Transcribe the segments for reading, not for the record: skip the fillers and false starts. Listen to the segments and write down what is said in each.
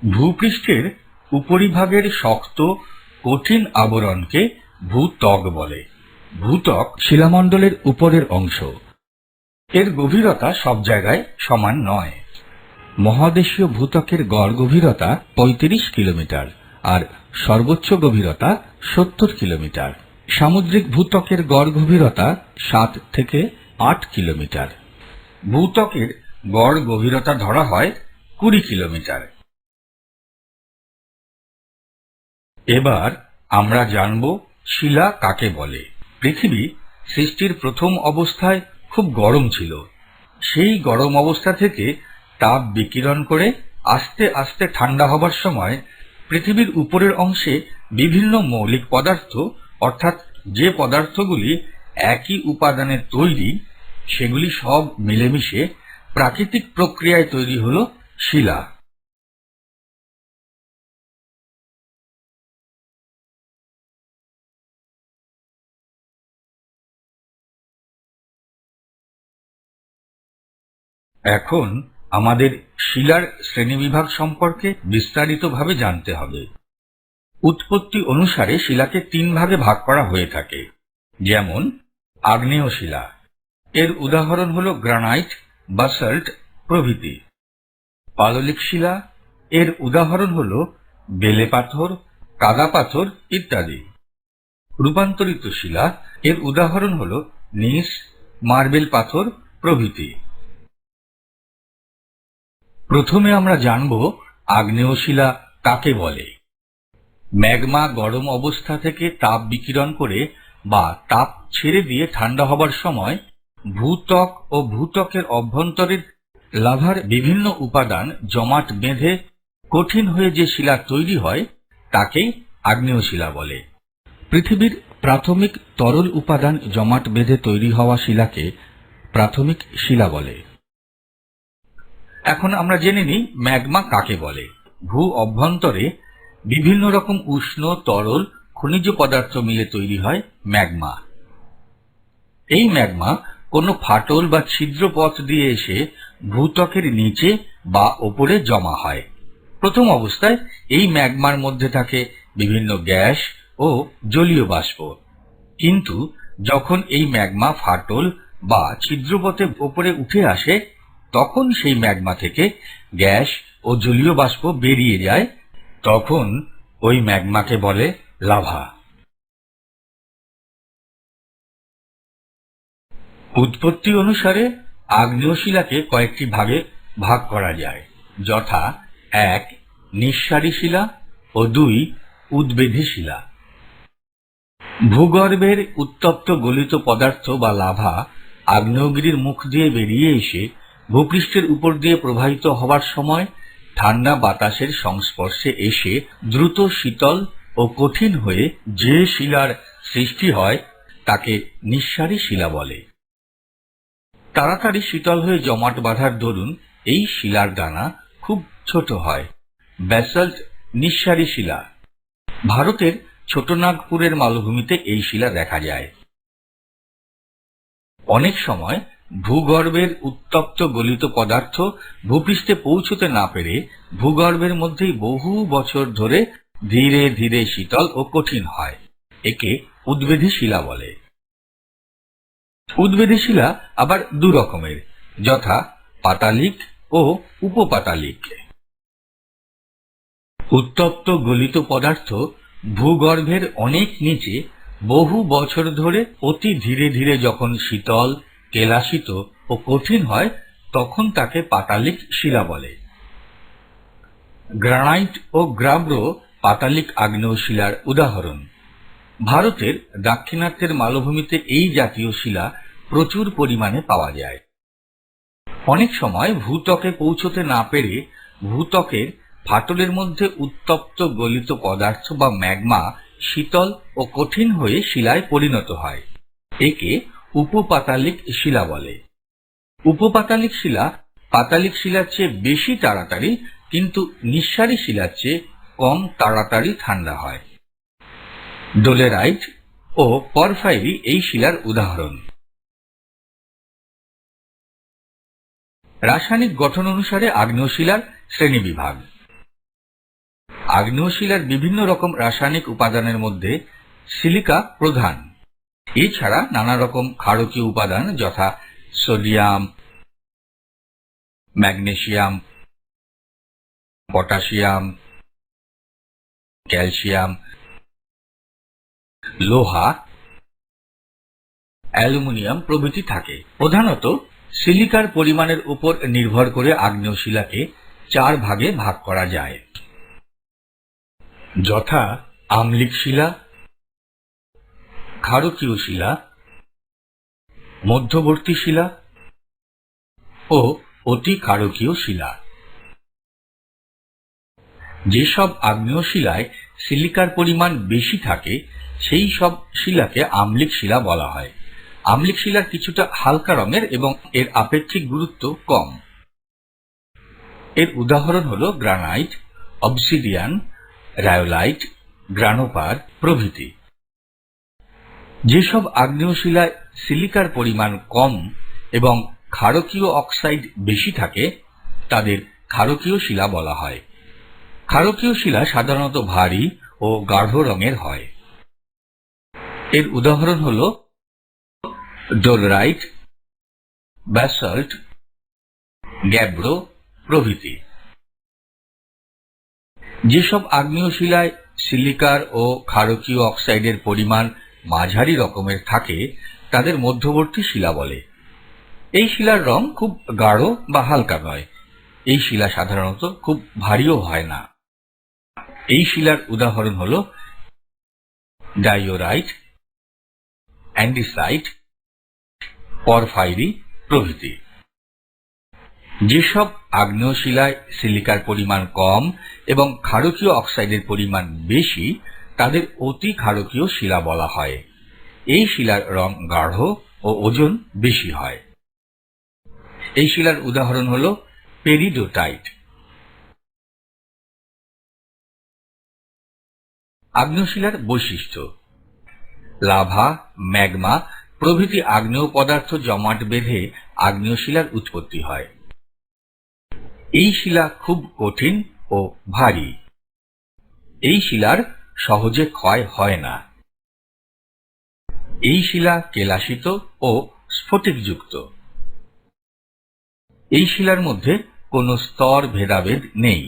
ভূপৃষ্ঠের উপরিভাগের শক্ত কঠিন আবরণকে ভূত্বক বলে। ভূত্বক শিলামণ্ডলের উপরের অংশ। এর গভীরতা সব জায়গায় সমান নয়। মহাদেশীয় ভূত্বকের গড় গভীরতা ৩৫ কিলোমিটার আর সর্বোচ্চ গভীরতা ৭০ কিলোমিটার। সামুদ্রিক ভূত্বকের গড় গভীরতা ৭ থেকে ৮ কিলোমিটার। ভূত্বকের গড় গভীরতা ধরা হয় ২০ কিলোমিটার। এবার আমরা জানব শিলা কাকে বলে। পৃথিবী সৃষ্টির প্রথম অবস্থায় খুব গরম ছিল। সেই গরম অবস্থা থেকে তাপ বিকিরণ করে আস্তে আস্তে ঠান্ডা হবার সময় পৃথিবীর উপরের অংশে বিভিন্ন মৌলিক পদার্থ, অর্থাৎ যে পদার্থগুলি একই উপাদানের তৈরি, সেগুলি সব মিলেমিশে প্রাকৃতিক প্রক্রিয়ায় তৈরি হল শিলা। এখন আমাদের শিলার শ্রেণীবিভাগ সম্পর্কে বিস্তারিতভাবে জানতে হবে। উৎপত্তি অনুসারে শিলাকে ৩ ভাগে ভাগ করা হয়ে থাকে। যেমন আগ্নেয় শিলা, এর উদাহরণ হল গ্রানাইট, বাসল্ট প্রভৃতি। পাললিক শিলা, এর উদাহরণ হল বেলে পাথর, কাদা পাথর ইত্যাদি। রূপান্তরিত শিলা, এর উদাহরণ হল নিস, মার্বেল পাথর প্রভৃতি। প্রথমে আমরা জানব আগ্নেয় শিলা কাকে বলে। ম্যাগমা গরম অবস্থা থেকে তাপ বিকিরণ করে বা তাপ ছেড়ে দিয়ে ঠান্ডা হবার সময় ভূত্বক ও ভূত্বকের অভ্যন্তরের লাভার বিভিন্ন উপাদান জমাট বেঁধে কঠিন হয়ে যে শিলা তৈরি হয় তাকেই আগ্নেয় শিলা বলে। পৃথিবীর প্রাথমিক তরল উপাদান জমাট বেঁধে তৈরি হওয়া শিলাকে প্রাথমিক শিলা বলে। এখন আমরা জেনে নিই ম্যাগমা কাকে বলে। ভূ অভ্যন্তরে বিভিন্ন রকম উষ্ণ তরল খনিজ পদার্থ মিলে তৈরি হয় ম্যাগমা। এই ম্যাগমা কোনো ফাটল বা ছিদ্র পথ দিয়ে এসে ভূত্বকের নিচে বা ওপরে জমা হয়। প্রথম অবস্থায় এই ম্যাগমার মধ্যে থাকে বিভিন্ন গ্যাস ও জলীয় বাষ্প। কিন্তু যখন এই ম্যাগমা ফাটল বা ছিদ্রপথে ওপরে উঠে আসে, তখন সেই ম্যাগমা থেকে গ্যাস ও জলীয় বাষ্প বেরিয়ে যায়। তখন ওই ম্যাগমাকে বলে লাভা। উৎপত্তি অনুসারে আগ্নেয় শিলাকে কয়েকটি ভাগে ভাগ করা যায়, যথা ১ নিঃসারী শিলা ও ২ উদ্বেধী শিলা। ভূগর্ভের উত্তপ্ত গলিত পদার্থ বা লাভা আগ্নেয়গিরির মুখ দিয়ে বেরিয়ে এসে ভূপৃষ্ঠের উপর দিয়ে প্রবাহিত হবার সময় ঠান্ডা বাতাসের সংস্পর্শে এসে দ্রুত শীতল ও কঠিন হয়ে যে শিলার সৃষ্টি হয় তাকে নিঃসারী শিলা বলে। তাড়াতাড়ি শীতল হয়ে জমাট বাঁধার দরুন এই শিলার দানা খুব ছোট হয়। ব্যাসল্ট নিঃসারী শিলা। ভারতের ছোটনাগপুরের মালভূমিতে এই শিলা দেখা যায়। অনেক সময় ভূগর্ভের উত্তপ্ত গলিত পদার্থ ভূপৃষ্ঠে পৌঁছতে না পেরে ভূগর্ভের মধ্যেই বহু বছর ধরে ধীরে ধীরে শীতল ও কঠিন হয়। একে উদ্বেধী শিলা বলে। উদ্বেধী শিলা আবার ২ রকমের, যথা পাতালিক ও উপপাতালিক। উত্তপ্ত গলিত পদার্থ ভূগর্ভের অনেক নিচে বহু বছর ধরে অতি ধীরে ধীরে যখন শীতল, কেলাসিত ও কঠিন হয় তখন তাকে পাতালিক শিলা বলে। গ্রানাইট ও গ্রাব্র পাতালিক আগ্নেয় শিলার উদাহরণ। ভারতের দাক্ষিণাত্যের মালভূমিতে এই জাতীয় শিলা প্রচুর পরিমাণে পাওয়া যায়। অনেক সময় ভূত্বকে পৌঁছতে না পেরে ভূত্বকের ফাটলের মধ্যে উত্তপ্ত গলিত পদার্থ বা ম্যাগমা শীতল ও কঠিন হয়ে শিলায় পরিণত হয়। একে উপপাতালিক শিলা বলে। উপপাতালিক শিলা পাতালিক শিলার চেয়ে বেশি তাড়াতাড়ি কিন্তু নিঃসারী শিলার চেয়ে কম তাড়াতাড়ি ঠান্ডা হয়। ডোলেরাইট ও পরফাইরি এই শিলার উদাহরণ। রাসায়নিক গঠন অনুসারে আগ্নেয় শিলার শ্রেণীবিভাগ। আগ্নেয়শিলার বিভিন্ন রকম রাসায়নিক উপাদানের মধ্যে সিলিকা প্রধান। এছাড়া নানা রকম ক্ষারকীয় উপাদান যথা সোডিয়াম, ম্যাগনেসিয়াম, পটাশিয়াম, ক্যালসিয়াম, লোহা, অ্যালুমিনিয়াম প্রভৃতি থাকে। প্রধানত সিলিকার পরিমাণের উপর নির্ভর করে আগ্নেয়শিলাকে 4 ভাগে ভাগ করা যায়, যথা আম্লিক শিলা, ক্ষারকীয় শিলা, মধ্যবর্তী শিলা ও অতি ক্ষারকীয় শিলা। যেসব আগ্নেয়শিলায় সিলিকার পরিমাণ বেশি থাকে সেই সব শিলাকে আম্লিক শিলা বলা হয়। আম্লিক শিলার কিছুটা হালকা রঙের এবং এর আপেক্ষিক গুরুত্ব কম। এর উদাহরণ হল গ্রানাইট, অবসিডিয়ান, রায়োলাইট, গ্রানোপার প্রভৃতি। যেসব আগ্নেয়শিলায় সিলিকার পরিমাণ কম এবং ক্ষারকীয় অক্সাইড বেশি থাকে তাদের ক্ষারকীয় শিলা বলা হয়। ক্ষারকীয় শিলা সাধারণত ভারী ও গাঢ় রঙের হয়। এর উদাহরণ হল ডোলরাইট, ব্যাসল্ট, গ্যাব্রো প্রভৃতি। যেসব আগ্নেয়শিলায় সিলিকার ও ক্ষারকীয় অক্সাইডের পরিমাণ মাঝারি রকমের থাকে তাদের মধ্যবর্তী শিলা বলে। এই শিলার রং খুব গাঢ় বা হালকা নয়। এই শিলা সাধারণত খুব ভারীও হয় না। এই শিলার উদাহরণ হল ডাইওরাইট, অ্যান্ডিসাইট, পরফাইরি প্রভৃতি। যেসব আগ্নেয়শিলায় সিলিকার পরিমাণ কম এবং ক্ষারকীয় অক্সাইডের পরিমাণ বেশি তাদের অতি ক্ষারকীয় শিলা বলা হয়। এই শিলার রং গাঢ় ও ওজন বেশি হয়। এই শিলার উদাহরণ হল পেরিডোটাইট। আগ্নেয়শিলার বৈশিষ্ট্য: লাভা, ম্যাগমা প্রভৃতি আগ্নেয় পদার্থ জমাট বেঁধে আগ্নেয়শিলার উৎপত্তি হয়। এই শিলা খুব কঠিন ও ভারী। এই শিলার সহজে ক্ষয় হয় না। এই শিলা কেলাসিত ও স্ফটিকযুক্ত। এই শিলার মধ্যে কোনো স্তর ভেদাভেদ নেই।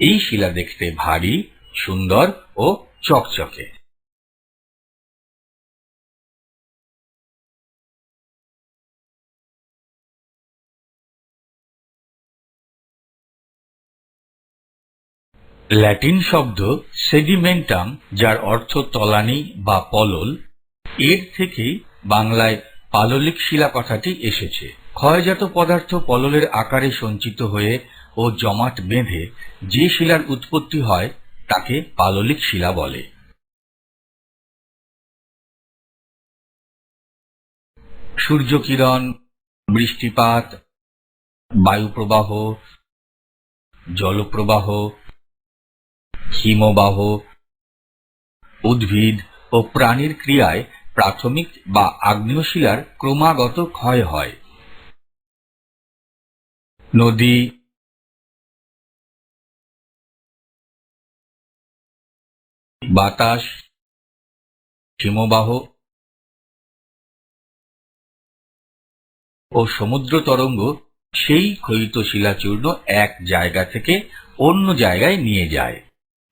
এই শিলা দেখতে ভারী, সুন্দর ও চকচকে। ল্যাটিন শব্দ সেডিমেন্টাম, যার অর্থ তলানি বা পলল, এর থেকেই বাংলায় পাললিক শিলা কথাটি এসেছে। ক্ষয়জাত পদার্থ পললের আকারে সঞ্চিত হয়ে ও জমাট বেঁধে যে শিলার উৎপত্তি হয় তাকে পাললিক শিলা বলে। সূর্যকিরণ, বৃষ্টিপাত, বায়ুপ্রবাহ, জলপ্রবাহ, হিমবাহ, উদ্ভিদ ও প্রাণীর ক্রিয়ায় প্রাথমিক বা আগ্নেয় শিলার ক্রমাগত ক্ষয় হয়। নদী, বাতাস, হিমবাহ ও সমুদ্র তরঙ্গ সেই ক্ষয়িত শিলাচূর্ণ এক জায়গা থেকে অন্য জায়গায় নিয়ে যায়।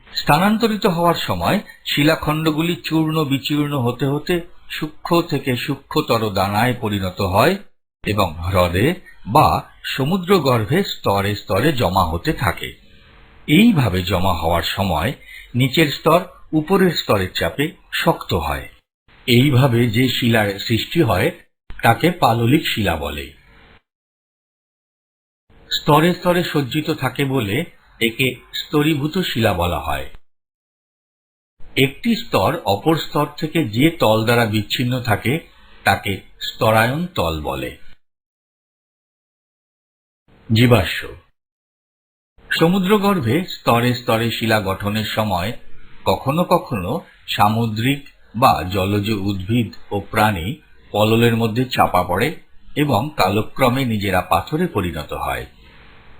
স্থানান্তরিত হওয়ার সময় শিলাখণ্ডগুলি চূর্ণ বিচূর্ণ হতে হতে সূক্ষ্ম থেকে সূক্ষ্মতর দানায় পরিণত হয় এবং হ্রদে বা সমুদ্রগর্ভে স্তরে স্তরে জমা হতে থাকে। এইভাবে জমা হওয়ার সময় নিচের স্তর উপরের স্তরের চাপে শক্ত হয়। এইভাবে যে শিলার সৃষ্টি হয় তাকে পাললিক শিলা বলে। স্তরে স্তরে সজ্জিত থাকে বলে একে স্তরীভূত শিলা বলা হয়। একটি স্তর অপর স্তর থেকে যে তল দ্বারা বিচ্ছিন্ন থাকে তাকে স্তরায়ন তল বলে। জীবাশ্ম: সমুদ্রগর্ভে স্তরে স্তরে শিলা গঠনের সময় কখনো কখনো সামুদ্রিক বা জলজ উদ্ভিদ ও প্রাণী পললের মধ্যে চাপা পড়ে এবং কালক্রমে নিজেরা পাথরে পরিণত হয়।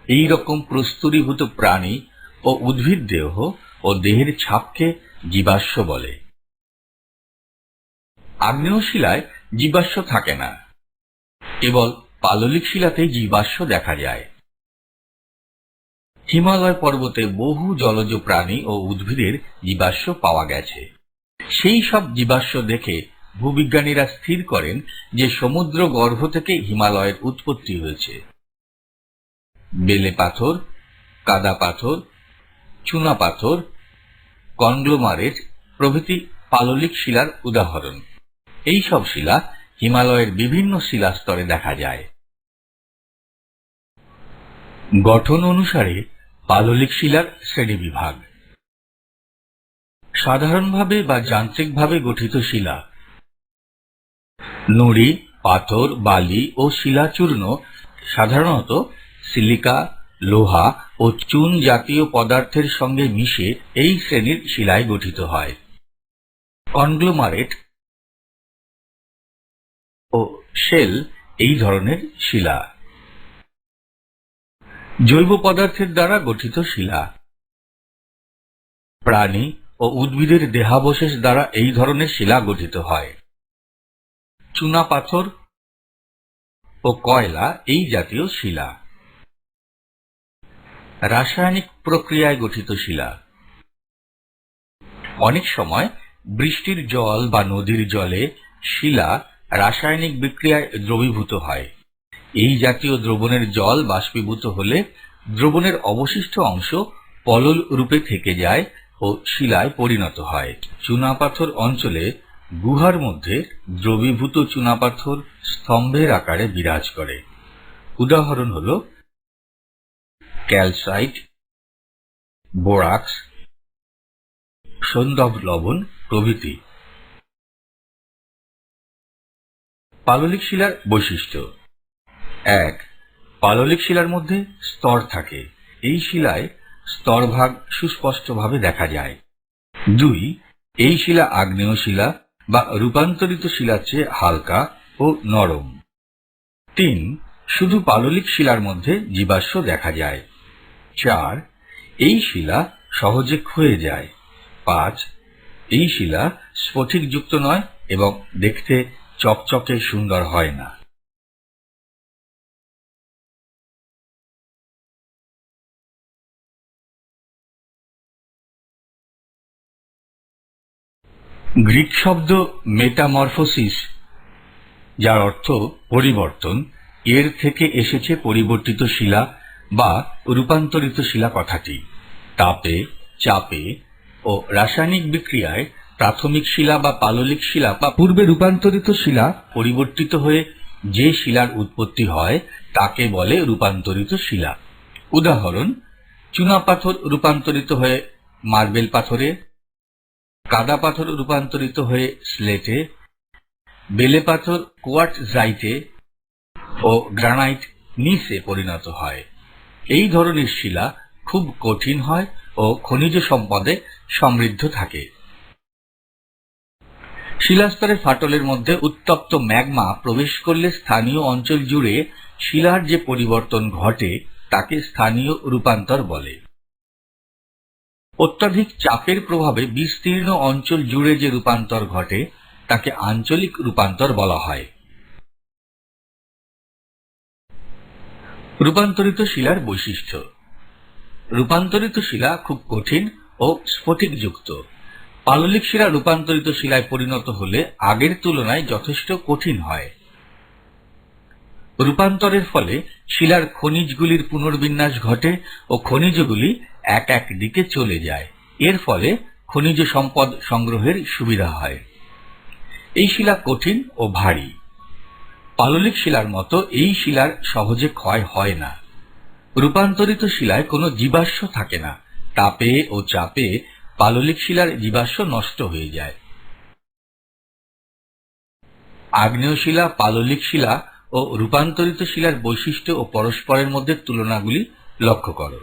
এই রকম প্রস্তরীভূত প্রাণী ও উদ্ভিদ দেহ ও দেহের ছাপকে জীবাশ্ম বলে। আগ্নেয় শিলায় জীবাশ্ম থাকে না, কেবল পাললিক শিলাতেই জীবাশ্ম দেখা যায়। হিমালয় পর্বতে বহু জলজ প্রাণী ও উদ্ভিদের জীবাশ্ম পাওয়া গেছে। সেই সব জীবাশ্ম দেখে ভূবিজ্ঞানীরা স্থির করেন যে সমুদ্র গর্ভ থেকে হিমালয়ের উৎপত্তি হয়েছে। বেলে পাথর, কাদা পাথর, চুনা পাথর, কনগ্লোমারেট প্রভৃতি পাললিক শিলার উদাহরণ। এই সব শিলা হিমালয়ের বিভিন্ন শিলাস্তরে দেখা যায়। গঠন অনুসারে পাললিক শিলার শ্রেণীবিভাগ। সাধারণভাবে বা যান্ত্রিকভাবে গঠিত শিলা। নুড়ি, পাথর, বালি ও শিলাচূর্ণ সাধারণত সিলিকা, লোহা ও চুন জাতীয় পদার্থের সঙ্গে মিশে এই শ্রেণীর শিলায় গঠিত হয়। কনগ্লোমারেট ও শেল এই ধরনের শিলা। জৈব পদার্থের দ্বারা গঠিত শিলা। প্রাণী ও উদ্ভিদের দেহাবশেষ দ্বারা এই ধরনের শিলা গঠিত হয়। চুনা পাথর ও কয়লা এই জাতীয় শিলা। রাসায়নিক প্রক্রিয়ায় গঠিত শিলা। অনেক সময় বৃষ্টির জল বা নদীর জলে শিলা রাসায়নিক বিক্রিয়ায় দ্রবীভূত হয়। এই জাতীয় দ্রবণের জল বাষ্পীভূত হলে দ্রবণের অবশিষ্ট অংশ পলল রূপে থেকে যায় ও শিলায় পরিণত হয়। চুনাপাথর অঞ্চলে গুহার মধ্যে দ্রবীভূত চুনাপাথর স্তম্ভের আকারে বিরাজ করে। উদাহরণ হল ক্যালসাইট, বোরাক্স, সন্দব লবণ প্রভৃতি। পাললিক শিলার বৈশিষ্ট্য। 1. পাললিক শিলার মধ্যে স্তর থাকে। এই শিলায় স্তরভাগ সুস্পষ্টভাবে দেখা যায়। 2. এই শিলা আগ্নেয় শিলা বা রূপান্তরিত শিলার চেয়ে হালকা ও নরম। 3. শুধু পাললিক শিলার মধ্যে জীবাশ্ম দেখা যায়। 4. এই শিলা সহজে ক্ষয়ে যায়। 5. এই শিলা স্ফটিকযুক্ত নয় এবং দেখতে চকচকে সুন্দর হয় না। গ্রিক শব্দ মেটামরফোসিস, যার অর্থ পরিবর্তন, এর থেকে এসেছে পরিবর্তিত শিলা বা রূপান্তরিত শিলা কথাটি। তাপে, চাপে ও রাসায়নিক বিক্রিয়ায় প্রাথমিক শিলা বা পাললিক শিলা বা পূর্বে রূপান্তরিত শিলা পরিবর্তিত হয়ে যে শিলার উৎপত্তি হয় তাকে বলে রূপান্তরিত শিলা। উদাহরণ: চুনাপাথর রূপান্তরিত হয়ে মার্বেল পাথরে, কাদা পাথর রূপান্তরিত হয়ে স্লেটে, বেলে পাথর কোয়ার্টজাইটে ও গ্রানাইট নিসে পরিণত হয়। এই ধরনের শিলা খুব কঠিন হয় ও খনিজ সম্পদে সমৃদ্ধ থাকে। শিলাস্তরে ফাটলের মধ্যে উত্তপ্ত ম্যাগমা প্রবেশ করলে স্থানীয় অঞ্চল জুড়ে শিলার যে পরিবর্তন ঘটে তাকে স্থানীয় রূপান্তর বলে। অত্যধিক চাপের প্রভাবে বিস্তীর্ণ অঞ্চল জুড়ে যে রূপান্তর ঘটে তাকে আঞ্চলিক রূপান্তর বলা হয়। রূপান্তরিত শিলার বৈশিষ্ট্য। রূপান্তরিত শিলা খুব কঠিন ও স্ফটিকযুক্ত। পাললিক শিলা রূপান্তরিত শিলায় পরিণত হলে আগের তুলনায় যথেষ্ট কঠিন হয়। রূপান্তরের ফলে শিলার খনিজগুলির পুনর্বিন্যাস ঘটে ও খনিজগুলি এক এক দিকে চলে যায়। এর ফলে খনিজ সম্পদ সংগ্রহের সুবিধা হয়। এই শিলা কঠিন ও ভারী। পাললিক শিলার মতো এই শিলার সহজে ক্ষয় হয় না। রূপান্তরিত শিলায় কোনো জীবাশ্ম থাকে না। তাপে ও চাপে পাললিক শিলার জীবাশ্ম নষ্ট হয়ে যায়। আগ্নেয় শিলা, পাললিক শিলা ও রূপান্তরিত শিলার বৈশিষ্ট্য ও পরস্পরের মধ্যে তুলনাগুলি লক্ষ্য করো।